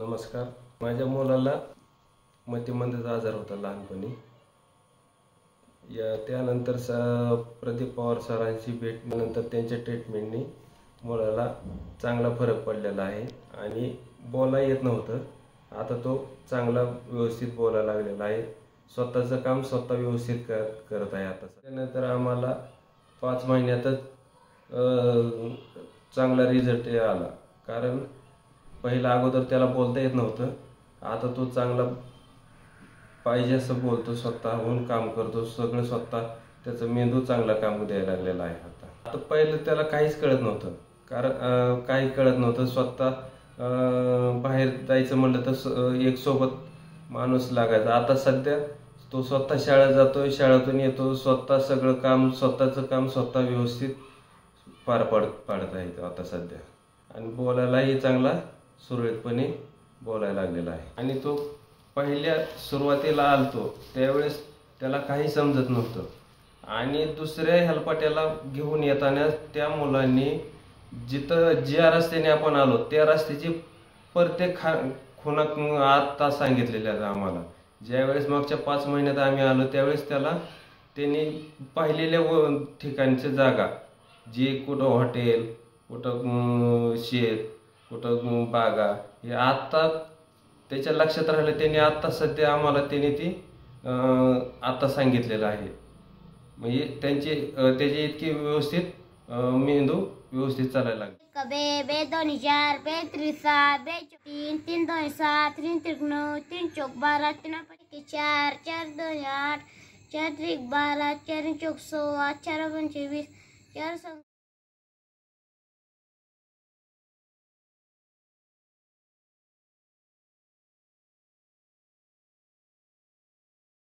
नमस्कार. माझ्या मुलाला मतिमंदीचा आजार होता लहानपणी. त्यानंतर प्रदीप पवार सरांची भेटल्यानंतर त्यांच्या ट्रीटमेंटनी मुलाला चांगला फरक पडलेला आहे आणि बोला येत नव्हतं. आता तो चांगला व्यवस्थित बोलायला लागलेला आहे. स्वतःचं काम स्वतः व्यवस्थित करत आहे. आता त्यानंतर आम्हाला 5 महिन्यातच चांगला रिझल्ट आला. कारण पहिला अगोदर त्याला बोलता येत नव्हतं. आता तो चांगला पाहिजे असं बोलतो, स्वतःहून काम करतो, सगळं स्वतः. त्याचं मेंदू चांगला काम द्यायला लागलेला आहे. आता पहिलं त्याला काहीच कळत नव्हतं. कारण काही कळत नव्हतं. स्वतः बाहेर जायचं म्हटलं तर एक सोबत माणूस लागायचा. आता सध्या तो स्वतः शाळेत जातोय, शाळेतून येतो, स्वतः सगळं काम, स्वतःचं काम स्वतः व्यवस्थित पार पाडत आहे आता सध्या. आणि बोलायलाही चांगला सुरळीतपणे बोलायला लागलेला आहे. आणि तो पहिल्या सुरुवातीला आलतो त्यावेळेस त्याला काही समजत नव्हतं. आणि दुसऱ्या हेलपाट्याला घेऊन येताना त्या मुलांनी ज्या रस्त्याने आपण आलो त्या रस्त्याची प्रत्येक खुणा आता सांगितलेल्या आहेत आम्हाला. ज्यावेळेस मागच्या 5 महिन्यात आम्ही आलो त्यावेळेस त्यांनी पाहिलेल्या ठिकाणच्या जागा, जे कुठं हॉटेल, कुठं शेत, कुठं बागा, हे आत्ता त्याच्या लक्षात राहिलं. त्यांनी आत्ता सध्या आम्हाला ती आत्ता सांगितलेलं आहे. म्हणजे त्याचे इतके व्यवस्थित मेंदू व्यवस्थित चालायला लागले. कबे बे 2 4 बे 3 7 बे 3 3 2 7 3 3 9 3 4 12 3 4 4 2 8 4 3 12 4 4 16 4 25 4